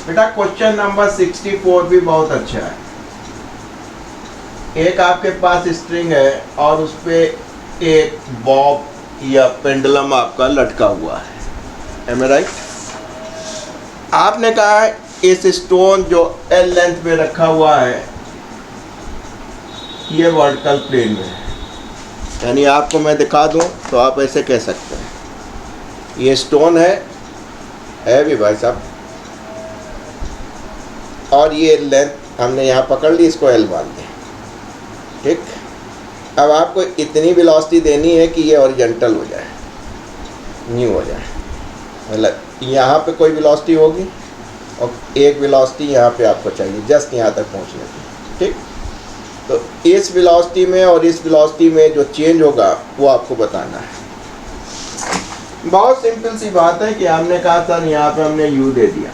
बेटा question number 64 भी बहुत अच्छा है। एक आपके पास स्ट्रिंग है और उस पे एक बॉब या पेंडुलम आपका लटका हुआ है, एम आई राइट? आपने कहा है इस स्टोन जो एल लेंथ में रखा हुआ है ये वर्टिकल प्लेन में है, यानी आपको मैं दिखा दूं तो आप ऐसे कह सकते हैं ये स्टोन है भी भाई साहब, और ये लेंथ हमने यहाँ पकड़ ली, इसको एल मान दें, ठीक। अब आपको इतनी वेलोसिटी देनी है कि ये हॉरिजॉन्टल हो जाए, न्यू हो जाए, मतलब यहाँ पे कोई वेलोसिटी होगी और एक वेलोसिटी यहाँ पे आपको चाहिए जस्ट यहाँ तक पहुँचने की, ठीक। तो इस वेलोसिटी में और इस वेलोसिटी में जो चेंज होगा वो आपको बताना है। बहुत सिंपल सी बात है कि हमने कहा सर यहाँ पे हमने u दे दिया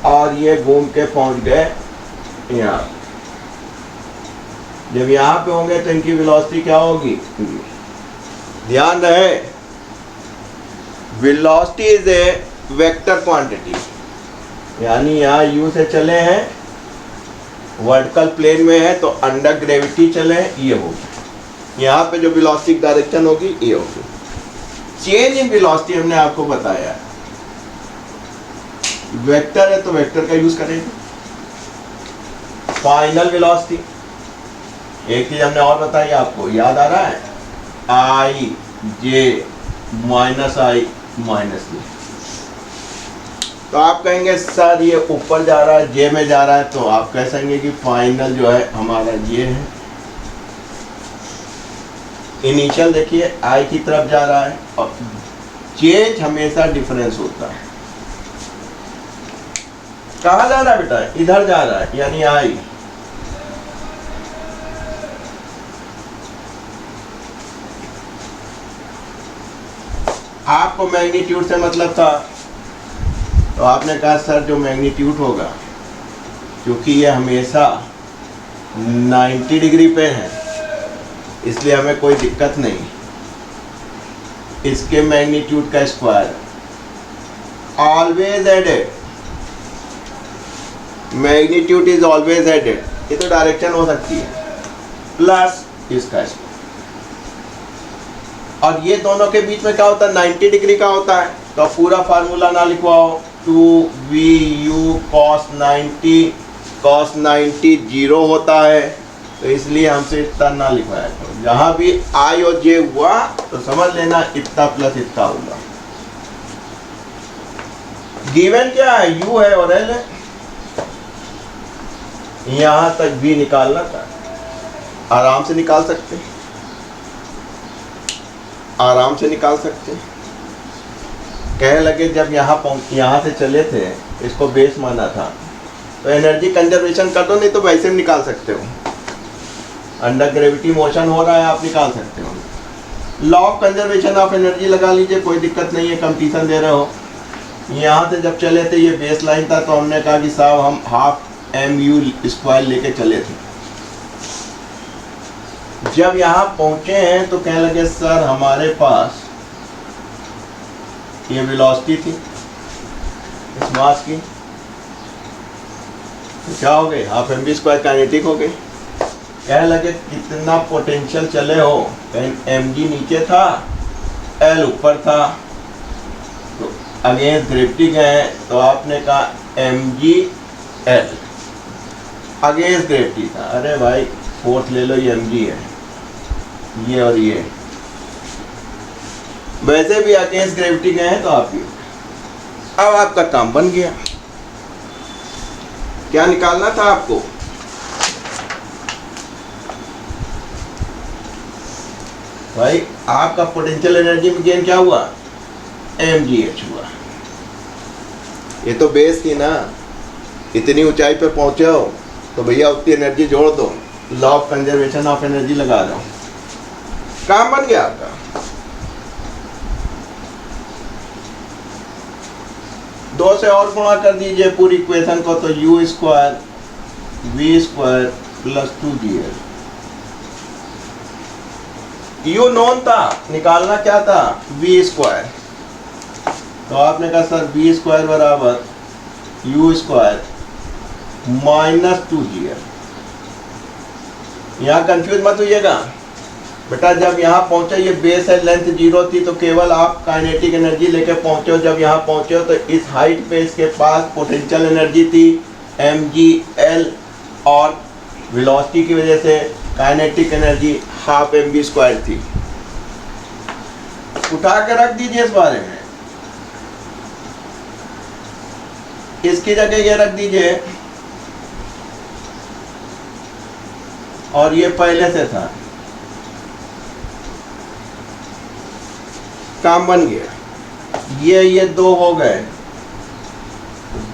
और ये घूम के पहुँच गए यहाँ। जब यहाँ पे होंगे तो इनकी वेलोसिटी क्या होगी? ध्यान रहे velocity is a vector quantity, यानी यहाँ u से चले हैं, वर्टिकल प्लेन में है तो अंडर ग्रेविटी चले ये होगी, यहाँ पे जो वेलोसिटी डायरेक्शन होगी ये होगी। चेंज इन वेलोसिटी हमने आपको बताया है, वेक्टर है तो वेक्टर का यूज करेंगे। फाइनल वेलोसिटी एक चीज हमने और बताई आपको, याद आ रहा है? आई जे माइनस आई माइनस जे। तो आप कहेंगे सर ये ऊपर जा रहा है जे में जा रहा है, तो आप कह सकेंगे कि फाइनल जो है हमारा ये है। इनिशियल देखिए आई की तरफ जा रहा है और चेंज हमेशा डिफरेंस होता है। कहाँ जा रहा है बेटा? इधर जा रहा है, यानी आई। आपको मैग्नीट्यूड से मतलब था तो आपने कहा सर जो मैग्नीट्यूड होगा क्योंकि ये हमेशा 90 डिग्री पे है इसलिए हमें कोई दिक्कत नहीं, इसके मैग्नीट्यूड का square always added, magnitude is always added, ये तो डायरेक्शन हो सकती है, प्लस इसका स्क्वायर। और ये दोनों के बीच में क्या होता है? 90 डिग्री का होता है। तो पूरा फार्मूला ना लिखवाओ, 2vu cos 90 जीरो होता है तो इसलिए हमसे इतना ना लिखवाया करो। जहाँ भी आई और जे हुआ तो समझ लेना इतना प्लस इतना होगा। गिवन क्या है? u है और l है, यहाँ तक भी निकालना था, आराम से निकाल सकते, आराम से निकाल सकते। कहने लगे जब यहाँ से चले थे इसको बेस माना था तो एनर्जी कंजर्वेशन कर दो, नहीं तो वैसे भी निकाल सकते हो। अंडर ग्रेविटी मोशन हो रहा है, आप निकाल सकते हो। Law of conservation of energy लगा लीजिए, कोई दिक्कत नहीं है, कंपटीशन दे रहे हो। यहाँ से जब चले थे ये बेस लाइन था तो हमने कहा कि साहब हम हाफ mu स्क्वायर लेके चले थे। जब यहाँ पहुँचे हैं तो कहने लगे सर हमारे पास ये वेलोसिटी थी इस मास की, तो क्या हो गई? Half M B square kinetic हो गई। कहने लगे कितना पोटेंशियल चले हो? कहीं एम जी नीचे था एल ऊपर था, तो अगेंस्ट ग्रेविटी गए तो आपने कहा M G L against gravity था। अरे भाई फोर्स ले लो, ये एम जी है, ये और ये वैसे भी अगेंस्ट ग्रेविटी गए हैं तो आप ही। अब आपका काम बन गया। क्या निकालना था आपको? भाई आपका पोटेंशियल एनर्जी में गेन क्या हुआ? mgh हुआ। ये तो बेस थी ना, इतनी ऊंचाई पर पहुंचे हो तो भैया उतनी एनर्जी जोड़ दो, law of conservation of energy लगा दो, काम बन गया आपका। दो से और गुणा कर दीजिए पूरी इक्वेशन को तो u square v square plus 2gl। u known था, निकालना क्या था? v square. तो आपने कहा सर v स्क्वायर बराबर यू स्क्वायर माइनस 2gf। यहाँ कंफ्यूज मत होइएगा बेटा, जब यहाँ पहुंचे ये बेस है, लेंथ 0 थी तो केवल आप काइनेटिक एनर्जी लेके पहुंचे हो। जब यहाँ पहुंचे हो तो इस हाइट पे इसके पास पोटेंशियल एनर्जी थी mgl, और वेलोसिटी की वजह से काइनेटिक एनर्जी 12 mv² थी। उठा के रख दीजिए इस बारे में, इसकी जगह ये रख दीजिए, और ये पहले से था, काम बन गया। ये दो हो गए,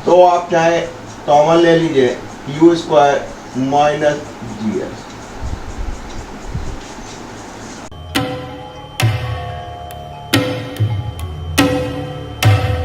दो आप चाहे कॉमन ले लीजिए, यू स्क्वायर माइनस जी।